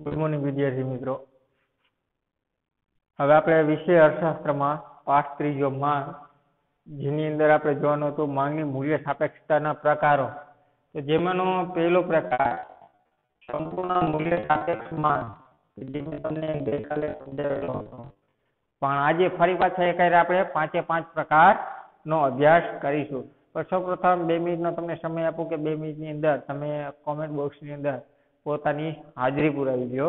Good morning विद्यार्थी मित्रों। હવે આપણે વિષય અર્થશાસ્ત્રમાં પાઠ ત્રીજો માંગ, જેની અંદર આપણે જોવાનું હતું માંગની મૂલ્ય સાપેક્ષતાના પ્રકારો। તો જેમાંનો પહેલો પ્રકાર સંપૂર્ણ મૂલ્ય સાપેક્ષ માંગ, જે મેં તમને ગઈકાલે સમજાવેલો હતો, પણ આજે ફરી પાછા એક આપણે 5 પ્રકારનો અભ્યાસ કરીશું। પણ સૌપ્રથમ 2 મિનિટનો તમને સમય આપું કે 2 મિનિટની અંદર તમે કોમેન્ટ બોક્સની અંદર પોતાની હાજરી પુરાવી દો।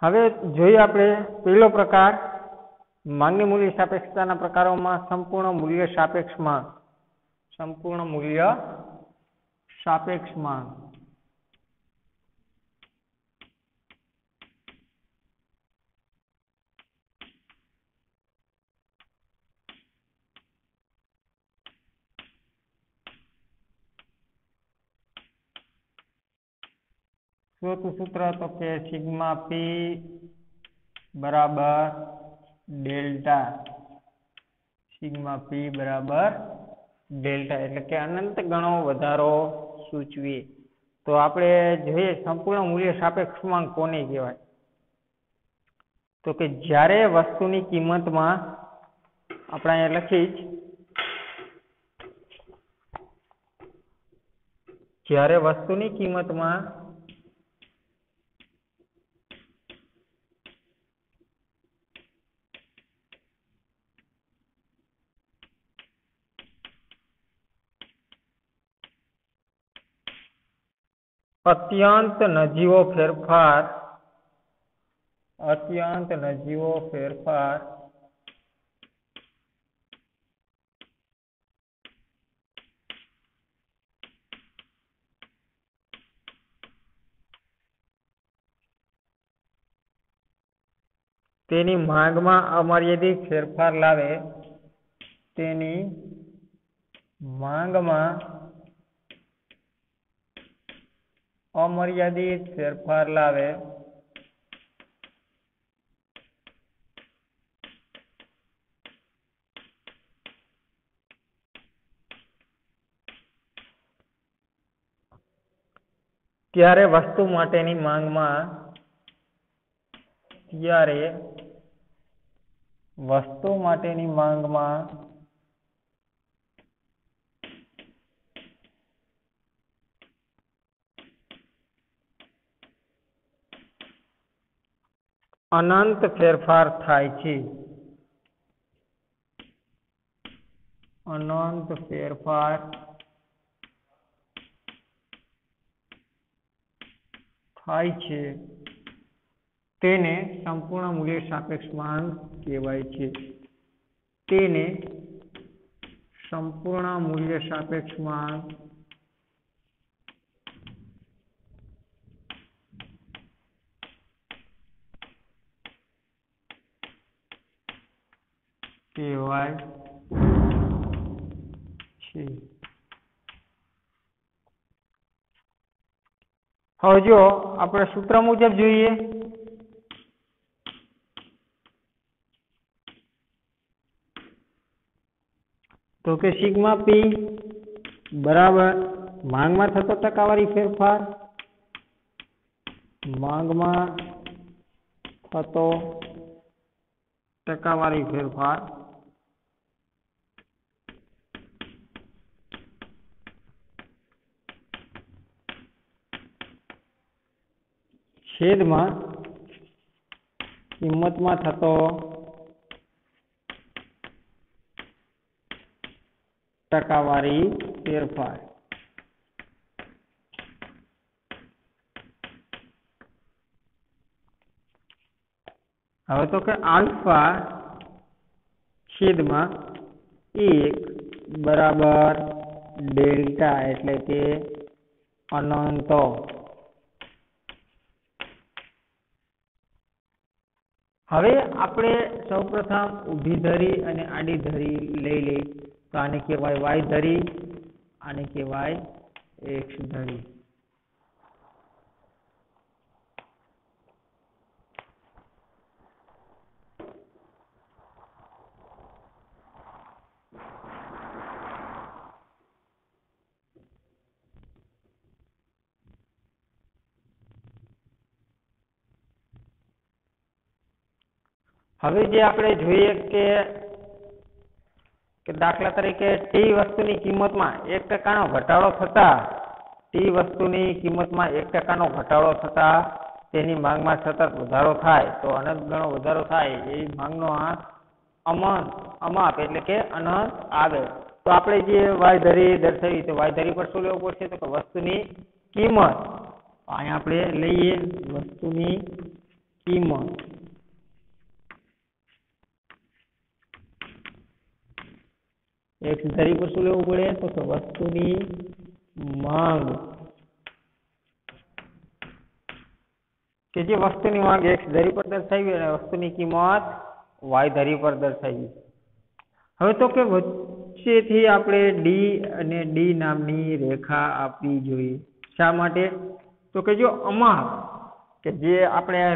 હવે જોઈએ આપણે પહેલો પ્રકાર માંગની મૂલ્ય સાપેક્ષતાના પ્રકારોમાં સંપૂર્ણ મૂલ્ય સાપેક્ષ માંગ। સંપૂર્ણ મૂલ્ય સાપેક્ષ માંગ ચોથું સૂત્ર તો કે સિગ્મા પી બરાબર ડેલ્ટા। સિગ્મા પી બરાબર ડેલ્ટા એટલે કે અનંત ગણો વધારો સૂચવે। તો આપણે જોઈએ સંપૂર્ણ મૂલ્ય સાપેક્ષ માંગ કોને કહેવાય? તો કે જ્યારે વસ્તુની કિંમતમાં આપણે અહીંયા લખી જ્યારે વસ્તુની કિંમતમાં અત્યંત નજીવો ફેરફાર તેની માંગમાં અમર્યાદિત ફેરફાર લાવે, તેની માંગમાં અમર્યાદિત ફેરફાર લાવે ત્યારે વસ્તુ માટેની માંગમાં અનંત ફેરફાર થાય છે। અનંત ફેરફાર થાય છે તેને સંપૂર્ણ મૂલ્ય સાપેક્ષ માંગ કહેવાય છે। તેને સંપૂર્ણ મૂલ્ય સાપેક્ષ માંગ કહેવાય છે। હવે જો આપણે સૂત્ર મુજબ જોઈએ તો કે સિગ્મા પી બરાબર માંગમાં થતો ટકાવારી ફેરફાર, માંગમાં થતો ટકાવારી ફેરફાર છેદમાં કિંમતમાં થતો ટકાવારી ફેરફાર। હવે તો કે આલ્ફા છેદમાં 1 બરાબર ડેલ્ટા એટલે કે અનંત। હવે આપણે સૌપ્રથમ ઊભી ધરી અને આડી ધરી લઈ લઈ તો આને કહેવાય વાય ધરી, આને કહેવાય એક્સ ધરી. હવે જે આપણે જોઈએ કે દાખલા તરીકે ટી વસ્તુની કિંમતમાં 1% ઘટાડો થતા ટી વસ્તુની કિંમતમાં 1% ઘટાડો થતા તેની માંગમાં સતત વધારો થાય તો અનંત ગણો વધારો થાય એ માંગનો આ અમાપ એટલે કે અનંત આવે. તો આપણે જે વાય ધરી દર્શાવી તો વાય ધરી પર શું લેવું પડશે તો કે વસ્તુની કિંમત. અહીંયા આપણે લઈએ વસ્તુની કિંમત. એક્સ ધરી પર શું લેવું પડે તો કે વસ્તુની માંગ, કે જે વસ્તુની માંગ એક્સ ધરી પર દર્શાવી અને વસ્તુની કિંમત વાય ધરી પર દર્શાવી. હવે તો કે વચ્ચેથી આપણે ડી અને ડી નામની રેખા આપવી જોઈએ. શા માટે તો કે જો અમાપ કે જે આપણે આ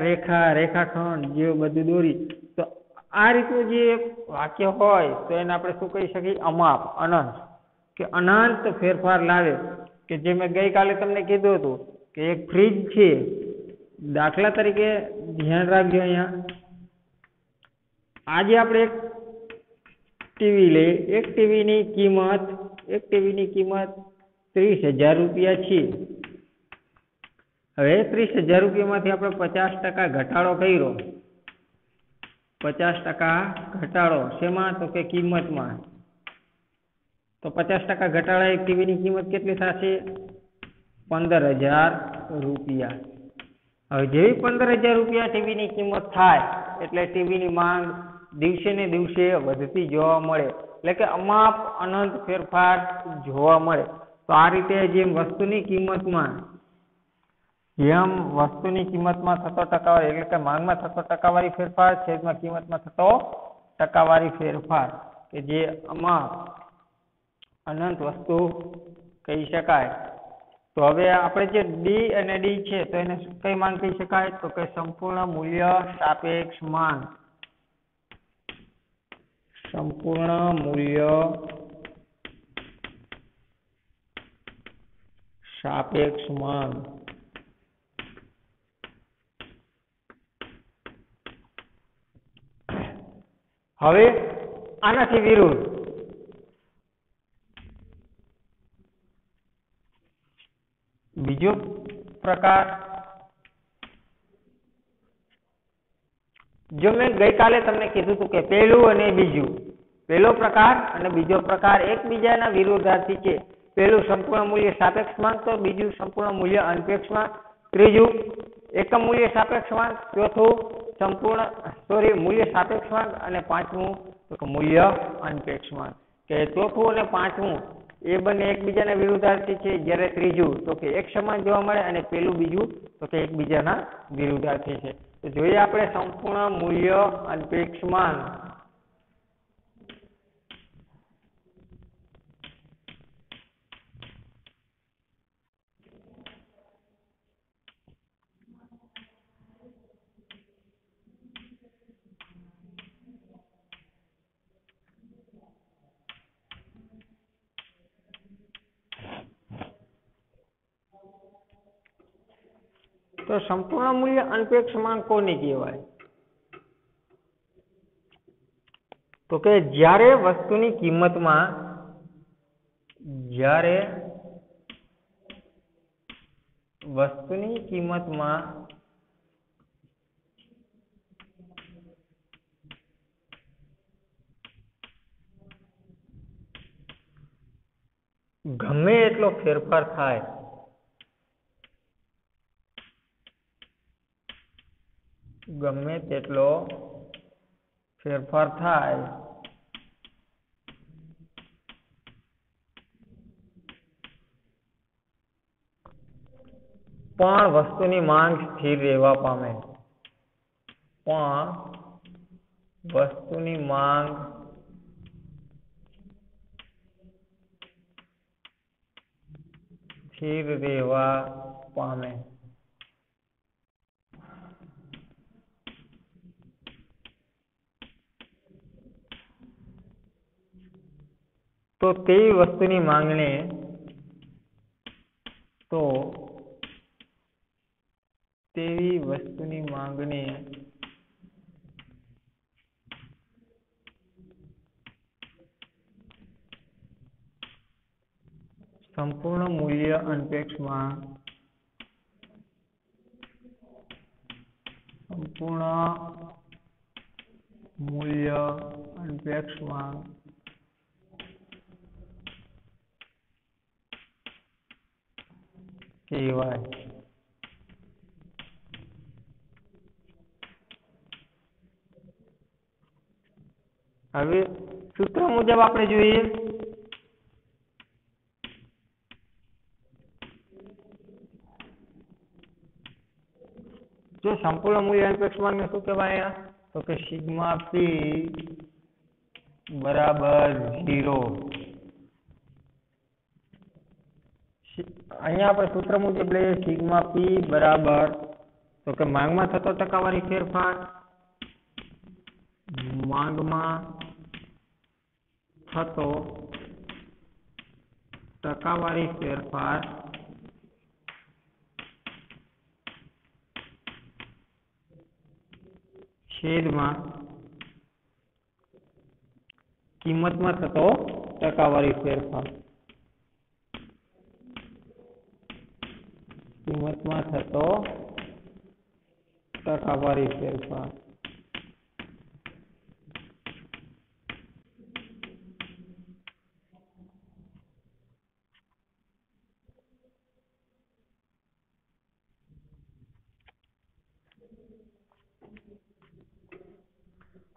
રેખાખંડ જે બધું દોરી તો આ રીતનું જે વાક્ય હોય તો એને આપણે શું કહી શકીએ અમાપ, અનંત, કે અનંત ફેરફાર લાવે. કે જે મેં ગઈકાલે તમને કીધું હતું કે એક ફ્રીજ છે, દાખલા તરીકે ધ્યાન રાખજો અહીંયા આજે આપણે એક ટીવી લઈએ, એક ટીવીની કિંમત 30,000 રૂપિયા છે. હવે 30,000 રૂપિયામાંથી આપણે 50% ઘટાડો કર્યો, 50% ઘટાડો શેમાં તો કે કિંમતમાં, તો 50% ઘટાડા એક ટીવીની કિંમત કેટલી થશે 15,000 રૂપિયા. હવે જેવી 15,000 રૂપિયા ટીવીની કિંમત થાય એટલે ટીવીની માંગ દિવસે ને દિવસે વધતી જોવા મળે, એટલે કે અમાપ અનંત ફેરફાર જોવા મળે. તો આ રીતે જેમ વસ્તુની કિંમતમાં થતો ટકાવારી એટલે કે માંગમાં થતો ટકાવારી ફેરફાર છેદમાં કિંમતમાં થતો ટકાવારી ફેરફાર કે જે અમાપ અનંત વસ્તુ કહી શકાય. તો હવે આપણે જે ડી અને ડી છે તો એને કઈ માંગ કહી શકાય તો કે સંપૂર્ણ મૂલ્ય સાપેક્ષ માંગ. સંપૂર્ણ મૂલ્ય સાપેક્ષ માંગ. હવે આનાથી વિરુદ્ધ બીજો પ્રકાર, જો મેં ગઈકાલે તમને કીધું હતું કે પહેલું અને બીજું, પહેલો પ્રકાર અને બીજો પ્રકાર એકબીજાના વિરોધાર્થી છે. પહેલું સંપૂર્ણ મૂલ્ય સાપેક્ષ માંગ તો બીજું સંપૂર્ણ મૂલ્ય અનપેક્ષ માંગ, ત્રીજું એકમ મૂલ્ય સાપેક્ષ માંગ, ચોથું મૂલ્ય સાપેક્ષ માંગ અને પાંચમું તો મૂલ્ય અનપેક્ષ માંગ. કે ચોથું અને પાંચમું એ બંને એકબીજાના વિરુદ્ધાર્થી છે, જ્યારે ત્રીજું તો કે એક સમાન જોવા મળે અને પેલું બીજું તો કે એકબીજાના વિરુદ્ધાર્થી છે. તો જોઈએ આપણે સંપૂર્ણ મૂલ્ય અનપેક્ષ માંગ. તો સંપૂર્ણ મૂલ્ય અનપેક્ષ માંગ કોને કહેવાય તો કે જ્યારે વસ્તુની કિંમતમાં ગમે એટલો ફેરફાર થાય, ગમે તેટલો ફેરફાર થાય પણ વસ્તુની માંગ સ્થિર રહેવા પામે, પણ વસ્તુની માંગ સ્થિર રહેવા પામે. તો તેવી વસ્તુની માંગને સંપૂર્ણ મૂલ્ય અનપેક્ષમાં કહેવાય. હવે સૂત્ર મુજબ આપણે જોઈએ, જો સંપૂર્ણ મૂલ્ય અનપેક્ષમાં ને શું કહેવાય? તો કે સિગ્મા પી બરાબર 0. અહીંયા આપણે સૂત્ર મુજબ લઈએ સિગ્મા પી બરાબર, તો કે માંગમાં થતો ટકાવારી ફેરફાર, માંગમાં થતો ટકાવારી ફેરફાર છેદમાં કિંમતમાં થતો ટકાવારી ફેરફાર.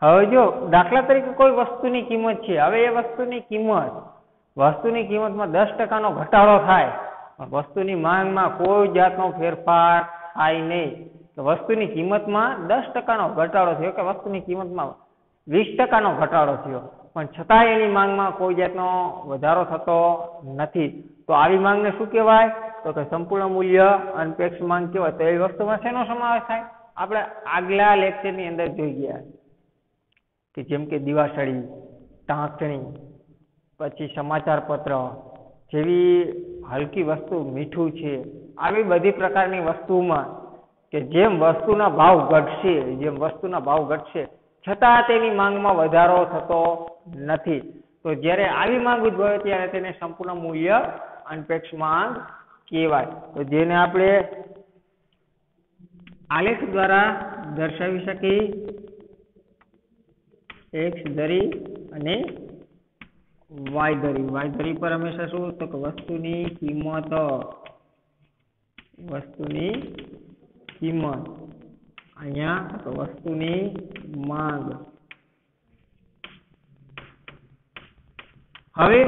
હવે જો દાખલા તરીકે કોઈ વસ્તુની કિંમત છે, હવે એ વસ્તુની કિંમતમાં 10% નો ઘટાડો થાય, વસ્તુની માંગમાં કોઈ જાતનો ફેરફાર થાય નહીં. તો વસ્તુની કિંમતમાં 10% નો ઘટાડો થયો કે વસ્તુની કિંમતમાં 20% નો ઘટાડો થયો, પણ છતાં એની માંગમાં કોઈ જાતનો વધારો થતો નથી. તો આવી માંગને શું કહેવાય? તો કે સંપૂર્ણ મૂલ્ય અનપેક્ષ માંગ કહેવાય. તો એ વસ્તુમાં શેનો સમાવેશ થાય? આપણે આગલા લેક્ચરની અંદર જોઈ ગયા કે જેમ કે દિવાસળી, ટાંકણી, પછી સમાચાર પત્ર જેવી હલકી વસ્તુ, મીઠું છે, આવી બધી પ્રકારની વસ્તુમાં કે જેમ વસ્તુના ભાવ ઘટશે છતાં તેની માંગમાં વધારો થતો નથી. તો જ્યારે આવી માંગ ઉદ્ભવે ત્યારે તેને સંપૂર્ણ મૂલ્ય અનપેક્ષ માંગ કહેવાય. તો જેને આપણે આલેખ દ્વારા દર્શાવી શકીએ, એક્સ ધરી અને વાય ધરી. વાય ધરી પર હંમેશા શું? તો કે વસ્તુની કિંમત, અહીંયા તો વસ્તુની માંગ. હવે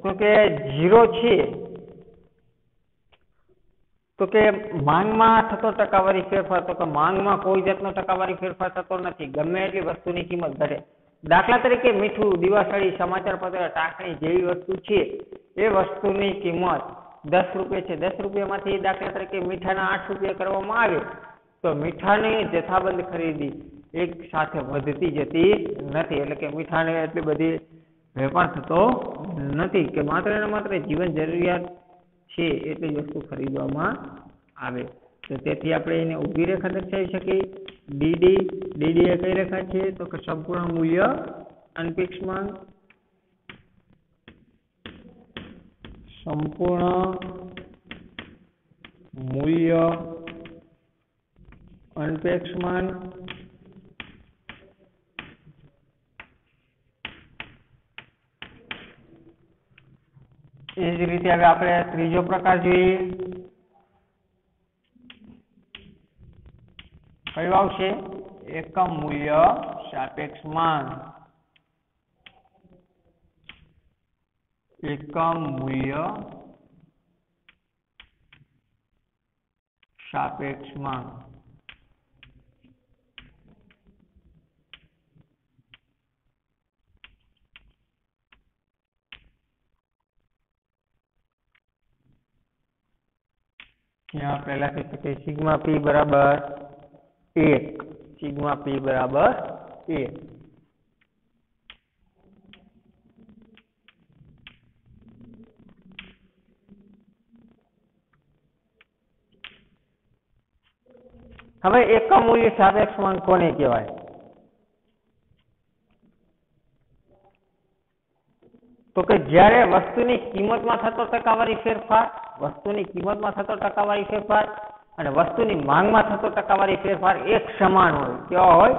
તો કે 0 છે, તો કે માંગમાં થતો ટકાવારી ફેરફાર, તો કે માંગમાં કોઈ જાતનો ટકાવારી ફેરફાર થતો નથી, ગમે એટલી વસ્તુની કિંમત ઘટે. દાખલા તરીકે મીઠું, દિવાસળી, સમાચાર પત્ર, ટાંકણી જેવી વસ્તુ છે, એ વસ્તુની કિંમત 10 રૂપિયા છે. 10 રૂપિયામાંથી દાખલા તરીકે મીઠાના 8 રૂપિયા કરવામાં આવે તો મીઠાની જથ્થાબંધ ખરીદી એક સાથે વધતી જતી નથી. એટલે કે મીઠાને એટલી બધી વેપાર થતો નથી કે માત્ર ને માત્ર જીવન જરૂરિયાત છે એટલી જ વસ્તુ ખરીદવામાં આવે. તો તેથી આપણે એને ઊભી રેખા દર્શાવી શકીએ. ડીડી એ કઈ રેખા છે? તો કે સંપૂર્ણ મૂલ્ય અનપેક્ષ માંગ. સંપૂર્ણ મૂલ્ય અનપેક્ષ માંગ. એ જ રીતે હવે આપણે ત્રીજો પ્રકાર જોઈએ. કયું આવશે? એકમ મૂલ્ય સાપેક્ષ માંગ. એકમ મૂલ્ય સાપેક્ષ માંગ. यहाँ આપણે લખી શકીએ સિગ્મા પી બરાબર 1, સિગ્મા પી બરાબર 1। હવે એકમ મૂલ્ય સાપેક્ષમાંક કોને કહેવાય? તો કે જ્યારે વસ્તુની કિંમતમાં થતો ટકાવારી ફેરફાર, વસ્તુની કિંમતમાં થતો ટકાવારી ફેરફાર અને વસ્તુની માંગમાં થતો ટકાવારી ફેરફાર એક સમાન હોય। કેવા હોય?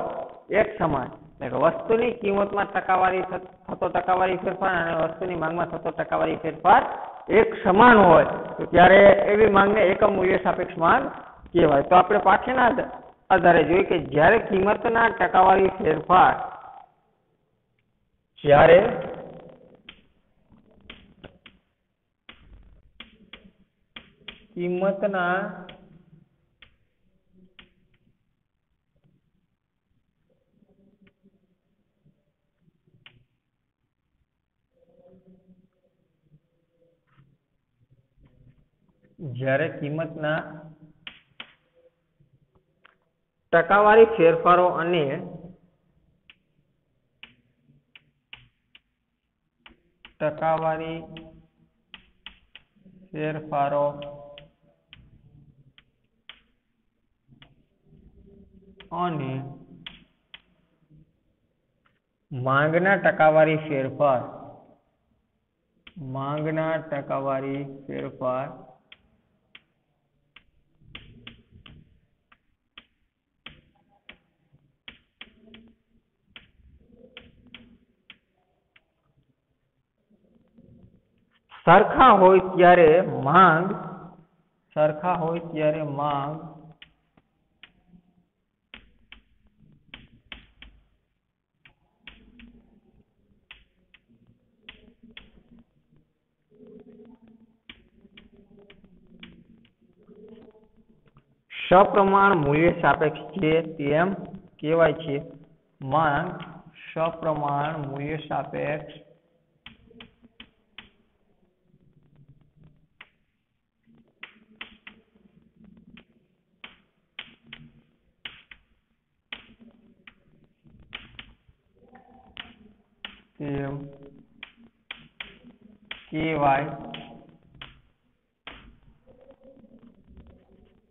એક સમાન। એટલે કે વસ્તુની કિંમતમાં થતો ટકાવારી ફેરફાર અને વસ્તુની માંગમાં થતો ટકાવારી ફેરફાર એક સમાન હોય તો ત્યારે એવી માંગને એકમ મૂલ્ય સાપેક્ષ માંગ કહેવાય। તો આપણે પાછળના આધારે જોઈએ કે જ્યારે કિંમતના ટકાવારી ફેરફાર જ્યારે કિંમતના ટકાવારી ફેરફારો અને ટકાવારી ફેરફારો અને માંગના ટકાવારી ફેરફાર સરખા હોય ત્યારે માંગ સપ્રમાણ મૂલ્ય સાપેક્ષ છે તેમ કહેવાય છે। માંગ સપ્રમાણ મૂલ્ય સાપેક્ષ તેમ કહેવાય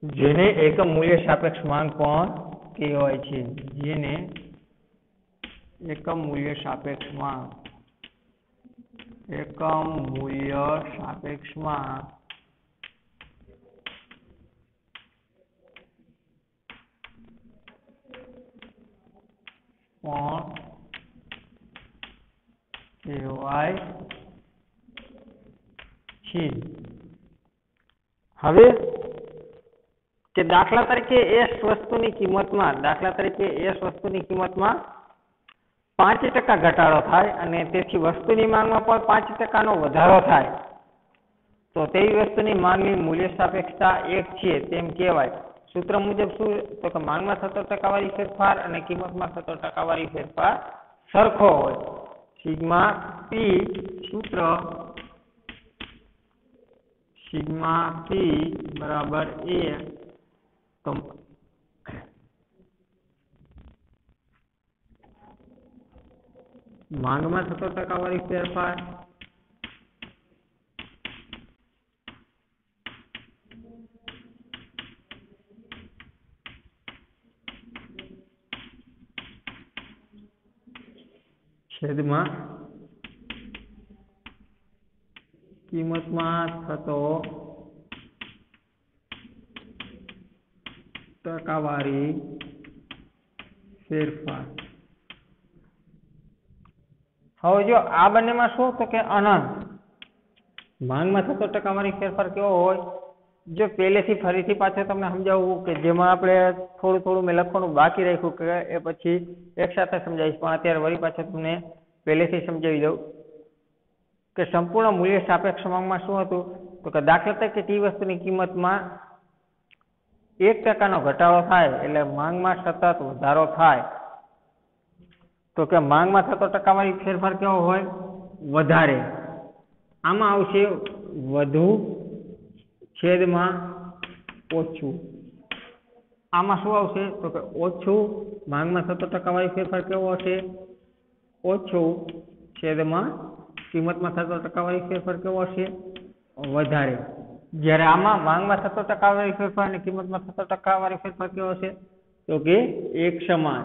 જેને એકમ મૂલ્ય સાપેક્ષ માંગ પણ કહેવાય છે। જેને એકમ મૂલ્ય સાપેક્ષ માંગ પણ કહેવાય છે। હવે કે દાખલા તરીકે એસ વસ્તુની કિંમતમાં 5% ઘટાડો થાય અને તેથી વસ્તુની માંગમાં પણ 5% નો વધારો થાય તો તેવી વસ્તુની માંગની મૂલ્ય સાપેક્ષતા 1 છે તેમ કહેવાય। સૂત્ર મુજબ શું? તો કે માંગમાં થતો ટકાવારી ફેરફાર અને કિંમતમાં થતો ટકાવારી ફેરફાર સરખો હોય। સિગ્મા પી સૂત્ર સિગ્મા પી બરાબર 1 તો માંગમાં થતો ટકાવારી ફેરફાર છેદમાં કિંમતમાં થતો ટકાવારી ફેરફાર। હવે જો આ બંનેમાં શું તો કે અનંત માંગમાં થતો ટકાવારી ફેરફાર કેવો હોય? જો પહેલેથી ફરીથી પાછો તમને સમજાવું કે જેમાં આપણે થોડું મેં લખવાનું બાકી રાખ્યું કે એ પછી એક સાથે સમજાવીશ પણ અત્યારે વળી પાછો તમને પહેલેથી સમજાવી દઉં કે સંપૂર્ણ મૂલ્ય સાપેક્ષ માંગમાં શું હતું તો કે દાખલા તરીકે ટી વસ્તુની કિંમતમાં 1% નો ઘટાડો થાય એટલે માંગમાં સતત વધારો થાય તો કે માંગમાં થતો ટકાવારી ફેરફાર કેવો હોય? વધારે। આમાં આવશે વધુ છેદમાં ઓછું. આમાં શું આવશે તો કે ઓછું માંગમાં થતો ટકાવારી ફેરફાર કેવો હશે? ઓછું છેદમાં કિંમતમાં થતો ટકાવારી ફેરફાર કેવો હશે? વધારે. જ્યારે આમાં માંગમાં થતો ટકાવારી ફેરફાર અને કિંમતમાં થતો ટકાવારી ફેરફાર કેવો હશે? તો કે એક સમાન.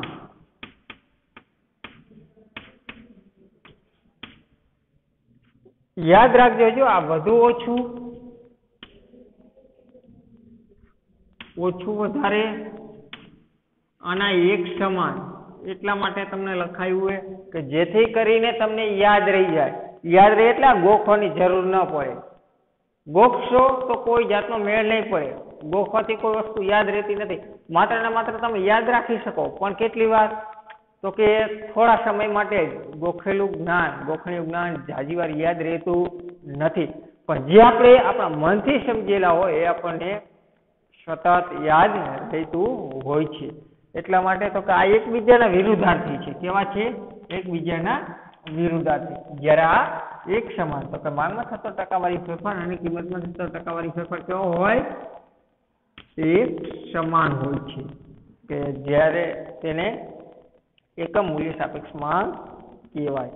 યાદ રાખજો, જો આ વધુ ઓછું વધારે અને એક સમાન એટલા માટે તમને લખાયું હોય કે જેથી કરીને તમને યાદ રહી જાય. યાદ રહે એટલે ગોખવાની જરૂર ન પડે. ગોખશો તો કોઈ જાતનો મેળ નહીં પડે. ગોખવાથી કોઈ વસ્તુ યાદ રહેતી નથી. માત્ર ને માત્ર તમે યાદ રાખી શકો, પણ કેટલી વાર? તો કે થોડા સમય માટે જ. ગોખેલું જ્ઞાન જાજી વાર યાદ રહેતું નથી. પણ જે આપણે આપણા મનથી સમજેલા હોય એ આપણને સતત યાદ રહેતું હોય છે. એટલા માટે તો કે આ એકબીજાના વિરુદ્ધાર્થી છે. કેવા છે? એકબીજાના વિરુદ્ધાર્થી. જ્યારે આ એક સમાન, તો કે માંગમાં થતો ટકાવારી ફેરફાર અને કિંમતમાં થતો ટકાવારી ફેરફાર કેવો હોય? એક સમાન હોય છે. કે જ્યારે તેને એકમ મૂલ્ય સાપેક્ષ માંગ કહેવાય.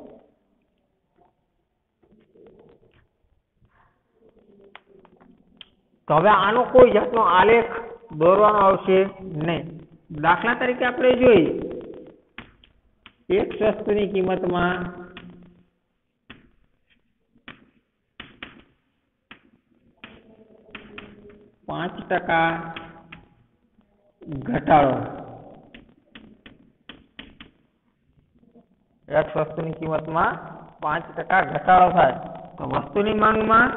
તો હવે આનો કોઈ જાતનો આલેખ દોરવાનો આવશે નહીં. દાખલા તરીકે આપણે જોઈએ એક વસ્તુની કિંમતમાં 5% ઘટાડો. એક વસ્તુની કિંમતમાં 5% ઘટાડો થાય તો વસ્તુની માંગમાં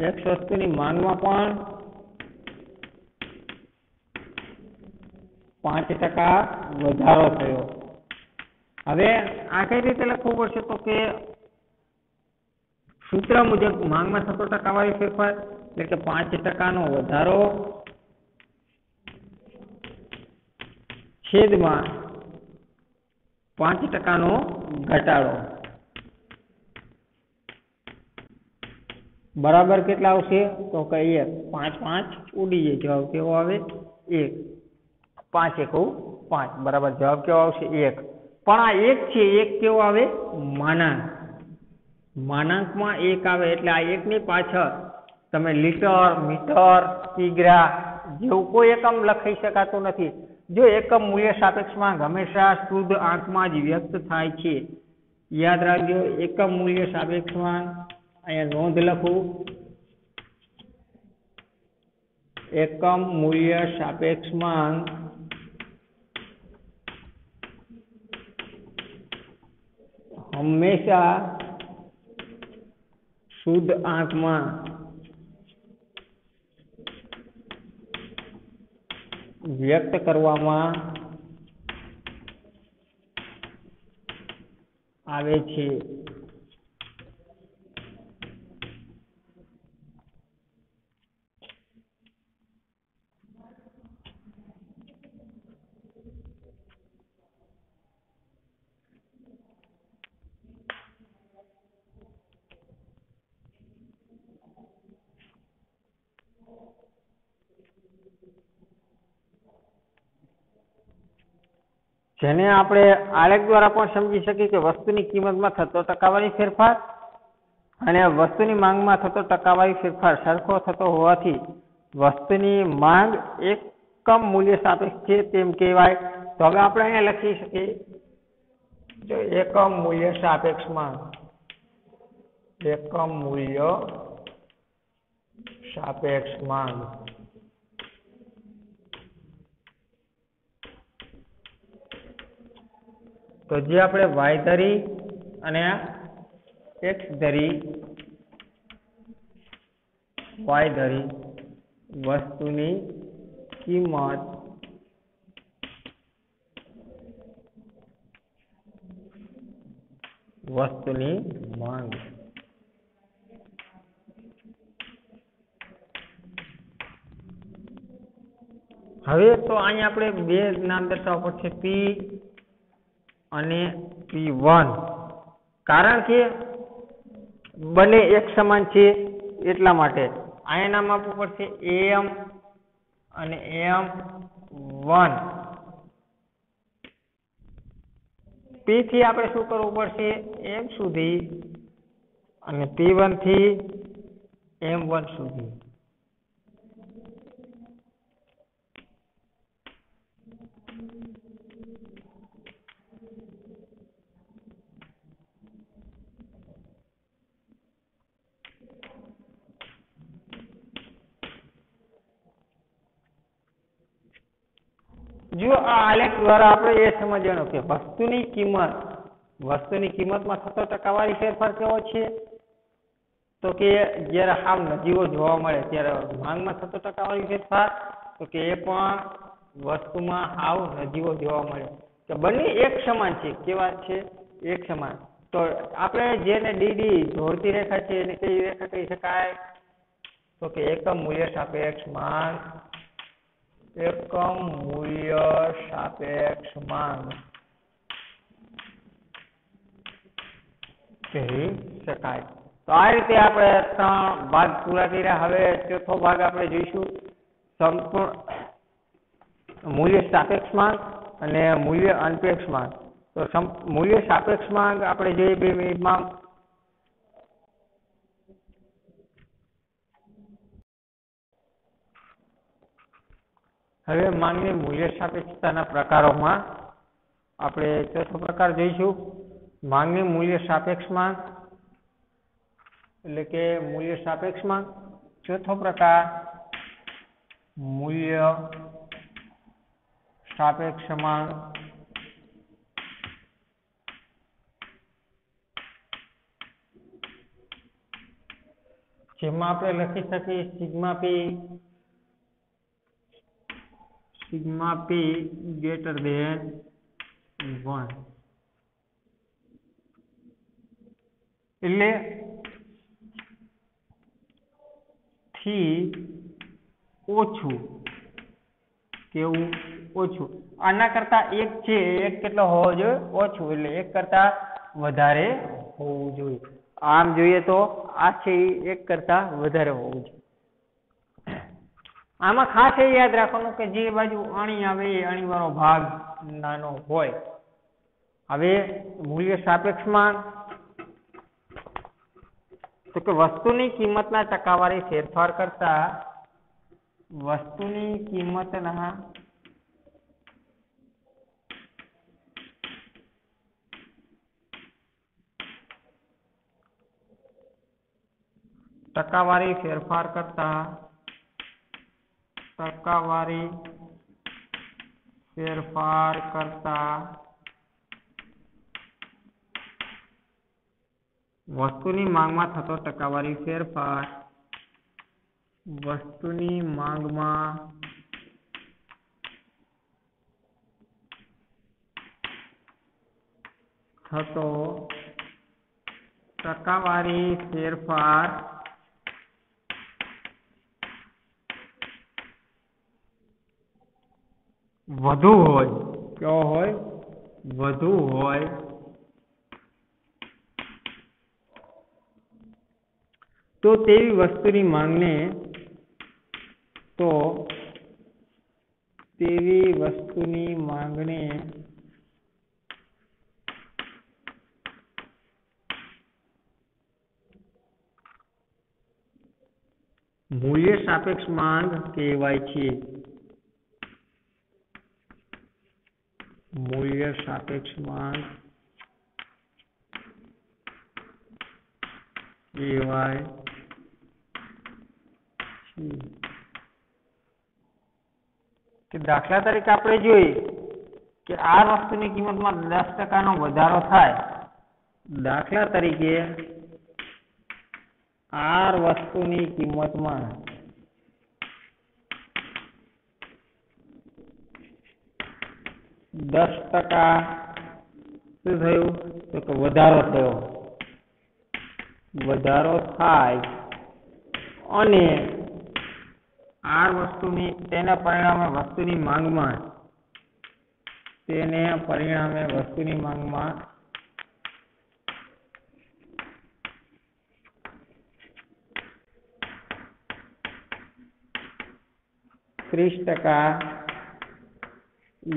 એક વસ્તુની માંગમાં પણ 5% વધારો થયો. હવે આ કઈ રીતે લખવું પડશે? તો કે સૂત્ર મુજબ માંગમાં થતો ટકાવારી ફેરફાર એટલે કે 5% નો વધારો છેદમાં 5% નો ઘટાડો બરાબર કેટલા આવશે? તો કે 1. 5 5 ઉડી જાય. જવાબ કેવો આવે? 1. 5 1 5 બરાબર. જવાબ કેવો આવશે? 1. પણ આ 1 છે, 1 કેવો આવે? માનાંકમાં 1 આવે એટલે આ 1 ની પાછળ તમે લીટર, મીટર, કિગ્રા જેવું કોઈ એકમ લખી શકાતું નથી. જો એકમ મૂલ્ય સાપેક્ષમાં હંમેશા શુદ્ધ આંકમાં જ વ્યક્ત થાય છે. યાદ રાખજો, એકમ મૂલ્ય સાપેક્ષમાં અહીંયા નોંધ લખું. એકમ મૂલ્ય સાપેક્ષમાં હંમેશા શુદ્ધ આંકમાં વ્યક્ત કરવામાં આવે છે. જેને આપણે આલેખ દ્વારા પણ સમજી શકીએ કે વસ્તુની કિંમતમાં થતો ટકાવારી ફેરફાર અને વસ્તુની માંગમાં થતો ટકાવારી ફેરફાર સરખો થતો હોવાથી વસ્તુની માંગ એકમ મૂલ્ય સાપેક્ષ છે તેમ કહેવાય. તો હવે આપણે અહીંયા લખી શકીએ જો એકમ મૂલ્ય સાપેક્ષ માંગ, એકમ મૂલ્ય સાપેક્ષ માંગ તો જે આપણે y ધરી અને x ધરી y ધરી વસ્તુની કિંમત વસ્તુની માંગ. હવે તો અહીંયા આપણે બે નામ દર્શાવવા પડશે, P અને P1, કારણ કે બંને એક સમાન છે એટલા માટે. અહીંયા નામ આપવું પડશે AM અને M1. P થી આપણે શું કરવું પડશે? M સુધી અને P1 થી M1 સુધી. જો આ આલેખ દ્વારા આપણે એ સમજવાનું કે વસ્તુની કિંમતમાં થતો ટકાવારી ફેરફાર કેવો છે? તો કે જ્યારે હાવ નજીવો જોવા મળે ત્યારે માંગમાં થતો ટકાવારી ફેરફાર, તો કે એ પણ વસ્તુમાં હાવ નજીવો જોવા મળે કે બંને એક સમાન છે. કેવા છે? એક સમાન. તો આપણે જેને ડીડી જોડતી રેખા છે એને કઈ રેખા કહી શકાય? તો કે એકમ મૂલ્ય સાપેક્ષ માંગ. એકમ મૂલ્ય સાપેક્ષ માંગ કહી શકાય. તો આ રીતે આપણે 3 ભાગ પૂરા કર્યા. હવે ચોથો ભાગ આપણે જોઈશું સંપૂર્ણ મૂલ્ય સાપેક્ષ માંગ અને મૂલ્ય અનપેક્ષ માંગ. તો મૂલ્ય સાપેક્ષ માંગ આપણે જોઈએ 2 મિનિટમાં. હવે માંગની મૂલ્ય સાપેક્ષતાના પ્રકારોમાં આપણે ચોથો પ્રકાર જોઈશું માંગની મૂલ્ય સાપેક્ષ માંગ, એટલે કે મૂલ્ય સાપેક્ષ માંગ. ચોથો પ્રકાર મૂલ્ય સાપેક્ષ માંગ. જેમાં આપણે લખી શકીએ સિગ્મા P greater than 1. એટલે થી ઓછું. કેવું? ઓછું. આના કરતા એક છે, એક કેટલો હોવો જોઈએ? ઓછું. એટલે એક કરતા વધારે હોવું જોઈએ. આમ જોઈએ તો આ છે એક કરતા વધારે હોવું જોઈએ. આમાં ખાસ એ યાદ રાખવાનું કે જે બાજુ અણી આવે એ અણી વાળો ભાગ નાનો હોય. હવે મૂલ્ય સાપેક્ષ માંગ તો કે વસ્તુની કિંમતના ટકાવારી ફેરફાર કરતા વસ્તુની કિંમતના ટકાવારી ફેરફાર કરતા વસ્તુની માંગમાં થતો ટકાવારી ફેરફાર વસ્તુની માંગમાં થતો ટકાવારી ફેરફાર વધુ હોય. કેવો હોય? વધુ હોય તો તેવી વસ્તુની માંગને મૂલ્ય સાપેક્ષ માંગ કહેવાય છે. મૂલ્ય સાપેક્ષ માંગ કહેવાય છે. કે દાખલા તરીકે આપણે જોઈએ કે આ વસ્તુની કિંમતમાં 10% નો વધારો થાય. દાખલા તરીકે આ વસ્તુની કિંમતમાં 10% શું થયું? તો કે વધારો થયો. વધારો થાય અને આ વસ્તુની તેના પરિણામે વસ્તુની માંગમાં 30%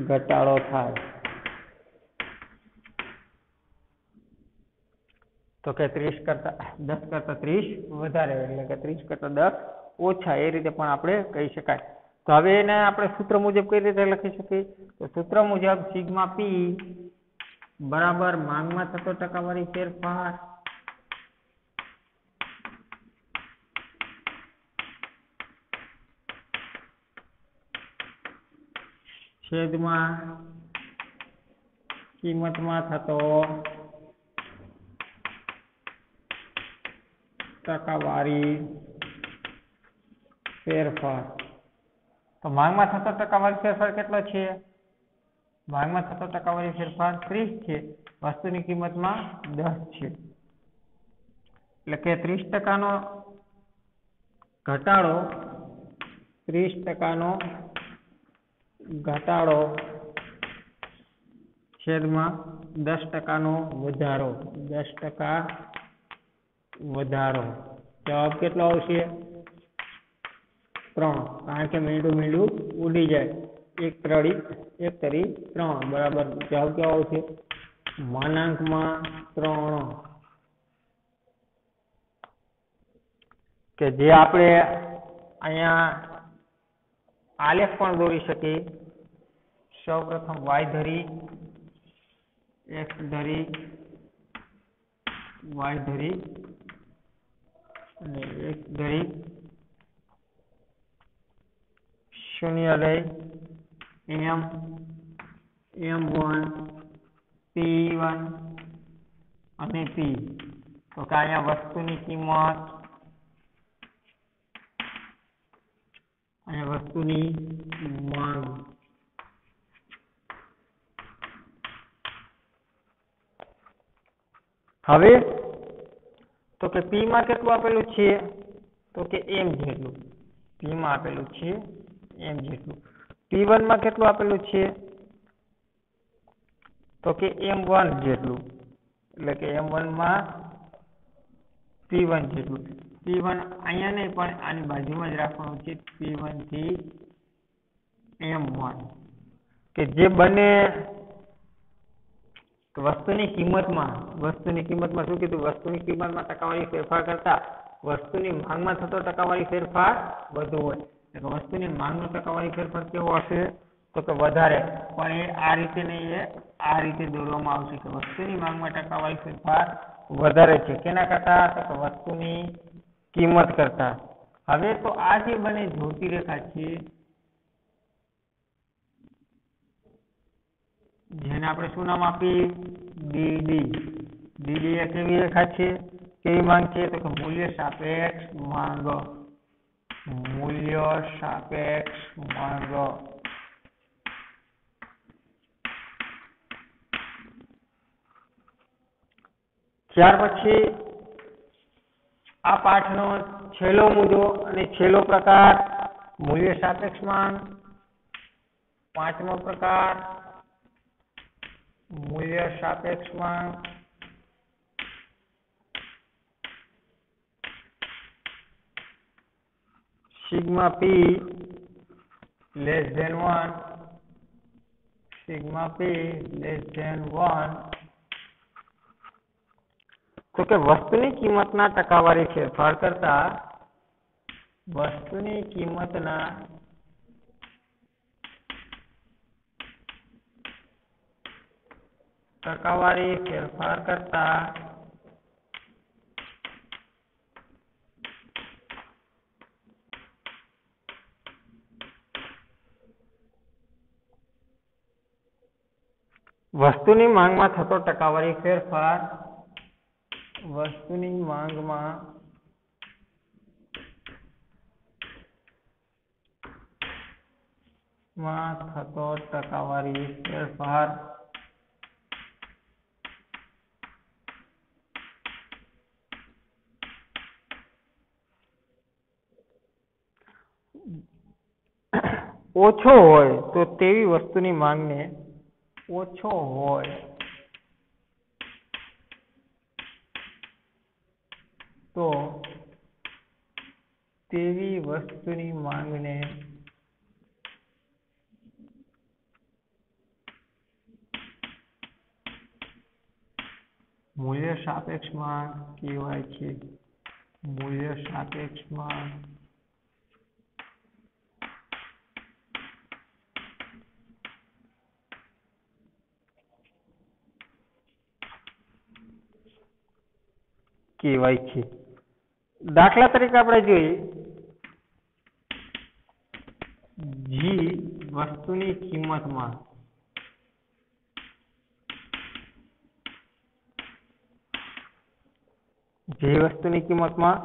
ઘટાડો થાય. તો કે 10 કરતા 30 વધારે એટલે કે 30 કરતા 10 ઓછા એ રીતે પણ આપણે કહી શકાય. તો હવે એને આપણે સૂત્ર મુજબ કઈ રીતે લખી શકીએ? તો સૂત્ર મુજબ સિગ્મા પી બરાબર માંગમાં થતો ટકાવારી ફેરફાર છેદમાં કિંમતમાં થતો ટકાવારી ફેરફાર. તો માંગમાં થતો ટકાવારી ફેરફાર કેટલો છે? માંગમાં થતો ટકાવારી ફેરફાર 30 છે. વસ્તુની કિંમતમાં 10 છે. એટલે કે 30% નો ઘટાડો 30% નો ઘટાડો છેદમાં 10% નો વધારો 10% વધારો. જવાબ કેટલો આવશે? 3. કારણ કે મીંડું ઉડી જાય. 1 તરી 3 બરાબર. જવાબ કેવો આવશે? માનાંકમાં 3. કે જે આપણે અહીંયા આલેખ પણ દોરી શકીએ. સૌપ્રથમ y ધરી x ધરી y ધરી અને x ધરી 0 લઈ m1 p1 અને p. તો કે અહીંયા વસ્તુની કિંમત અહીંયા વસ્તુની માંગ. હવે તો કે p માં કેટલું આપેલું છે? તો કે m જેટલું. p માં આપેલું છે m જેટલું. p1 માં કેટલું આપેલું છે? તો કે m1 જેટલું. એટલે કે m1 માં p1 જેટલું. p1 અહીંયા નહીં પણ આની બાજુમાં જ રાખવાનું છે. p1 થી m1 કે જે બંને વસ્તુની કિંમતમાં શું કીધું? વસ્તુની કિંમતમાં ટકાવારી ફેરફાર કરતા વસ્તુની માંગમાં થતો ટકાવારી ફેરફાર વધુ હોય. એટલે વસ્તુની માંગનો ટકાવારી ફેરફાર કેવો હશે? તો કે વધારે. પણ એ આ રીતે નહીં, એ આ રીતે દોરવામાં આવશે કે વસ્તુની માંગમાં ટકાવારી ફેરફાર વધારે છે. કેના કરતા? તો કે વસ્તુની કિંમત કરતા. હવે તો આ જે બને જોતી રેખા છે જેને આપણે શું નામ આપીએ? dd એ કેવી રેખા છે? કેવી માંગ છે? તો કે મૂલ્ય સાપેક્ષ માંગ. મૂલ્ય સાપેક્ષ માંગ. ત્યાર પછી આ પાઠનો છેલ્લો મુદ્દો અને છેલ્લો પ્રકાર મૂલ્ય સાપેક્ષ માંગ. 5મો પ્રકાર મૂલ્ય સાપેક્ષ માંગ. સિગ્મા p <1 સિગ્મા p <1 તો કે વસ્તુની કિંમતના ટકાવારી ફેરફાર કરતા વસ્તુની કિંમતના ટકાવારી ફેરફાર કરતા વસ્તુની માંગમાં થતો ટકાવારી ફેરફાર વસ્તુની માંગમાં થતો ટકાવારી ફેરફાર ઓછો હોય તો તેવી વસ્તુની માંગને ઓછો હોય તો તેવી વસ્તુની માંગને મૂલ્ય સાપેક્ષ માંગ કહેવાય છે. મૂલ્ય સાપેક્ષ માંગ કહેવાય છે. દાખલા તરીકે આપણે જોઈએ જી વસ્તુની કિંમતમાં જે વસ્તુની કિંમતમાં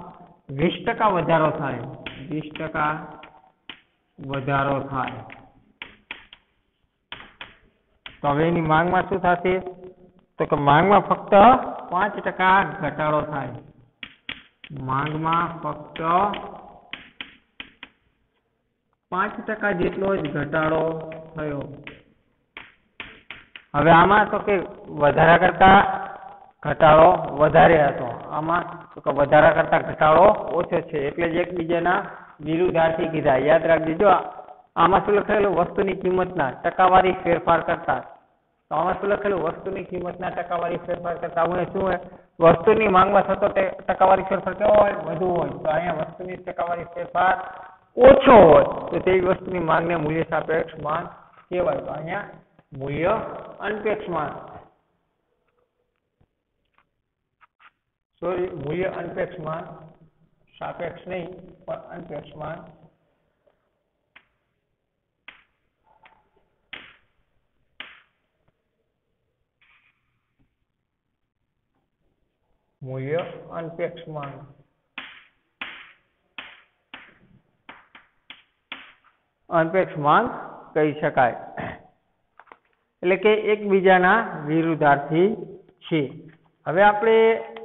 20% વધારો થાય 20% વધારો થાય તો હવે એની માંગમાં શું થશે તો કે માંગમાં ફક્ત 5% ઘટાડો થાય. માંગમાં ફક્ત 5% જેટલો જ ઘટાડો થયો. હવે આમાં તો કે વધારા કરતા ઘટાડો વધારે હતો, આમાં તો કે વધારા કરતા ઘટાડો ઓછો છે એટલે જ એકબીજાના વિરુદ્ધાર્થી કીધા. યાદ રાખજો આમાં શું લખેલું વસ્તુની કિંમતના ટકાવારી ફેરફાર કરતા. તો આમાં શું લખેલું વસ્તુની કિંમતના ટકાવારી ફેરફાર કરતા હું શું હોય વસ્તુની માંગમાં થતો ટકાવારી ફેરફાર કેવો હોય વધુ હોય તો અહીંયા વસ્તુની ટકાવારી ફેરફાર ઓછો હોય તો તે વસ્તુની માંગને મૂલ્ય સાપેક્ષ માંગ કહેવાય. તો અહીંયા મૂલ્ય અનપેક્ષ માંગ મૂલ્ય અનપેક્ષ માંગ સાપેક્ષ નહીં પણ અનપેક્ષ માંગ મૂલ્ય અનપેક્ષ માંગ અનપેક્ષ માંગ કહી શકાય એટલે કે એકબીજાના વિરુદ્ધાર્થી છે. હવે આપણે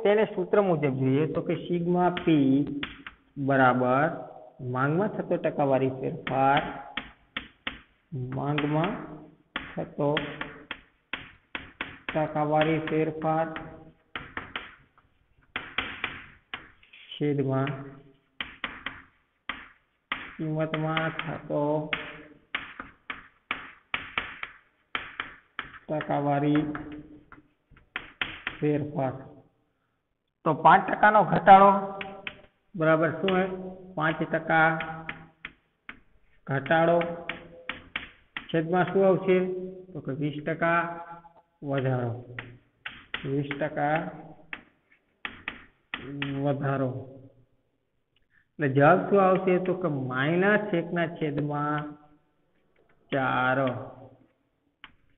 તેને સૂત્ર મુજબ જોઈએ તો કે સિગ્મા પી બરાબર માંગમાં થતો ટકાવારી ફેરફાર માંગમાં થતો ટકાવારી ફેરફાર છેદમાં કિંમતમાં થતો ટકાવારી ફેરફાર. તો 5% નો ઘટાડો બરાબર શું હોય 5% ઘટાડો છેદમાં શું આવશે તો કે 20% વધારો 20% વધારો એટલે જવાબ શું આવશે તો કે -1/4.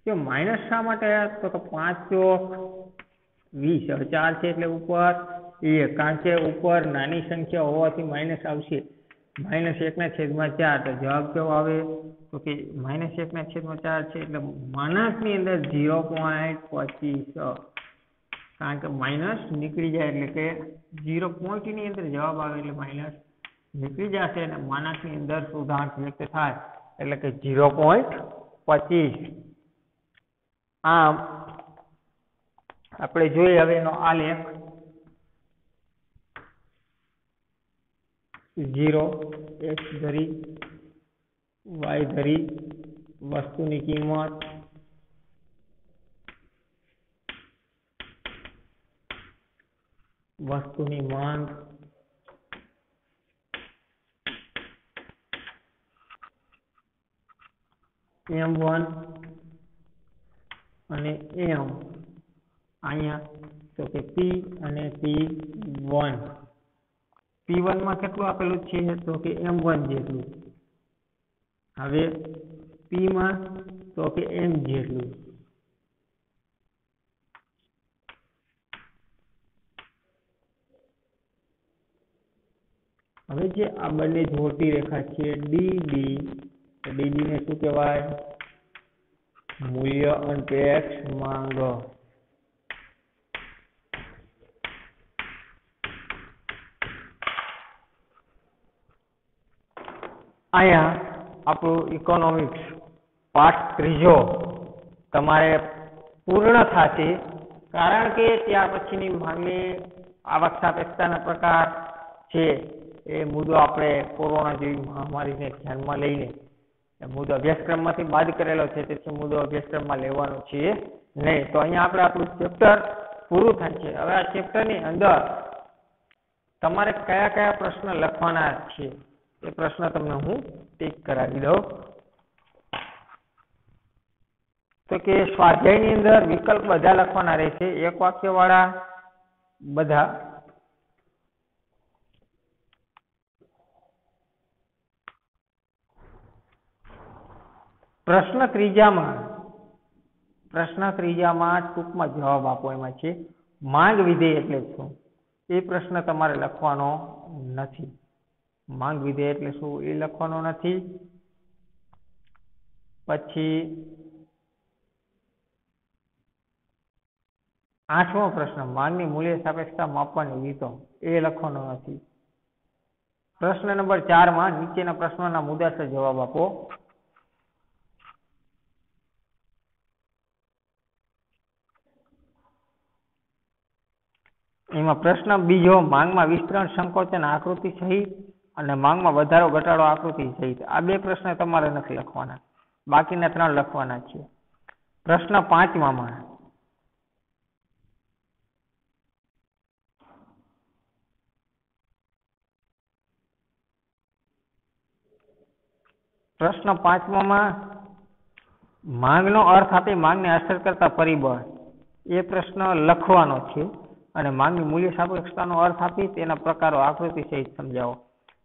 કે માઇનસ શા માટે તો કે 5 ચોક 20 હવે 4 છે એટલે ઉપર 1 કારણ કે ઉપર નાની સંખ્યા હોવાથી માઇનસ આવશે. -1/4 તો જવાબ કેવો આવે તો કે -1/4 છે એટલે માનાંકની અંદર 0.25 કારણ કે માઇનસ નીકળી જાય એટલે કે 0 પોઈન્ટની અંદર જવાબ આવે એટલે માઇનસ નીકળી જશે અને માનાંકની અંદર શુદ્ધાંક વ્યક્ત થાય એટલે કે 0.25. આમ આપણે જોઈએ હવે એનો આલેખ 0 x ધરી y ધરી વસ્તુની કિંમત વસ્તુની માંગ M1 અને M અહીંયા તો કે P અને P1 P1 માં કેટલું આપેલું છે તો કે M1 જેટલું. હવે P માં તો કે M જેટલું. હવે જે આ બંને જોડતી રેખા છે DD તો DD ને શું કહેવાય મૂલ્ય અનપેક્ષ માંગ. અહીંયા આપણું ઇકોનોમિક્સ પાઠ 3 તમારે પૂર્ણ થશે કારણ કે ત્યાર પછીની માંગની આવક સાપેક્ષતાના પ્રકાર છે એ મુદ્દો આપણે કોરોના જેવી મહામારીને ધ્યાનમાં લઈને મુદ્દો અભ્યાસક્રમમાંથી બાદ કરેલો છે તેથી મુદ્દો અભ્યાસક્રમમાં લેવાનો છે નહીં. તો અહીંયા આપણે આપણું ચેપ્ટર પૂરું થાય છે। હવે આ ચેપ્ટરની અંદર તમારે કયા કયા પ્રશ્ન લખવાના છે એ પ્રશ્ન તમને હું ટીક કરાવી દઉં। તો કે સ્વાધ્યાયની અંદર વિકલ્પ બધા લખવાના રહેશે, એક વાક્ય વાળા બધા। પ્રશ્ન ત્રીજામાં ટૂંકમાં જવાબ આપો, એમાં છે માંગ વિધેય એટલે શું, એ પ્રશ્ન તમારે લખવાનો નથી। માંગ વિધેય એટલે શું એ લખવાનો નથી। પછી 8મો પ્રશ્ન માંગની મૂલ્ય સાપેક્ષતા માપવાની રીતો એ લખવાનો નથી। પ્રશ્ન નંબર 4 માં નીચેના પ્રશ્નોના મુદ્દાસર જવાબ આપો। એમાં પ્રશ્ન બીજો માંગમાં વિસ્તરણ સંકોચન આકૃતિ સહિત અને માંગમાં વધારો ઘટાડો આકૃતિ સહિત, આ બે પ્રશ્ન તમારે નથી લખવાના, બાકીના 3 લખવાના છે। પ્રશ્ન 5માં માંગનો અર્થ આપી માંગને અસર કરતા પરિબળ એ પ્રશ્ન લખવાનો છે અને માંગની મૂલ્ય સાપેક્ષતાનો અર્થ આપી તેના પ્રકારો આકૃતિ સહિત સમજાવો।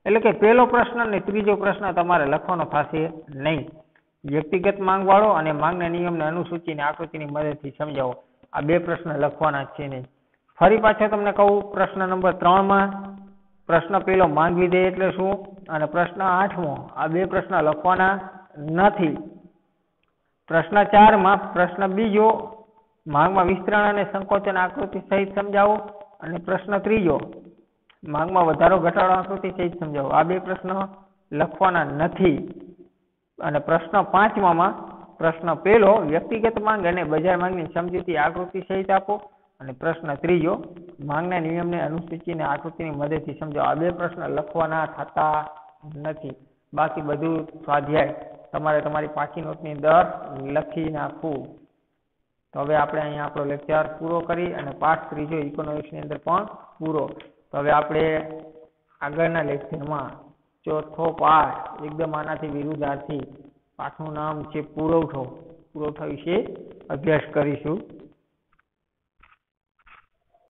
એટલે કે પહેલો પ્રશ્ન અને ત્રીજો પ્રશ્ન તમારે લખવાનો થશે નહીં। વ્યક્તિગત માંગ વાળો અને માંગના નિયમને અનુસૂચિને આકૃતિની મદદથી સમજાવો, આ બે પ્રશ્ન લખવાના છે નહીં। ફરી પાછો તમને કહું, પ્રશ્ન નંબર 3માં પ્રશ્ન પહેલો માંગ વિધેય એટલે શું અને પ્રશ્ન 8મો આ બે પ્રશ્ન લખવાના નથી। પ્રશ્ન 4માં પ્રશ્ન બીજો માંગમાં વિસ્તરણ અને સંકોચન આકૃતિ સહિત સમજાવો અને પ્રશ્ન ત્રીજો માંગમાં વધારો ઘટાડો આકૃતિ સહિત સમજાવો, આ બે પ્રશ્ન લખવાના નથી। અને પ્રશ્ન 5માં પ્રશ્ન પહેલો વ્યક્તિગત માંગ અને બજાર માંગની સમજૂતી આકૃતિ સહિત આપો અને પ્રશ્ન ત્રીજો માંગના નિયમને અનુસૂચિને આકૃતિની મદદથી સમજાવો, આ બે પ્રશ્ન લખવાના થતા નથી। બાકી બધું સ્વાધ્યાય તમારે તમારી પાકી નોટની અંદર લખી નાખવું। તો હવે આપણે અહીંયા આપણો લેક્ચર પૂરો કરી અને પાઠ ત્રીજો ઇકોનોમિક્સની અંદર પણ પૂરો। તો હવે આપણે આગળના લેક્ચરમાં ચોથો પાઠ એકદમ આનાથી વિરુદ્ધાર્થી પાઠનું નામ છે પુરવઠો વિશે અભ્યાસ કરીશું।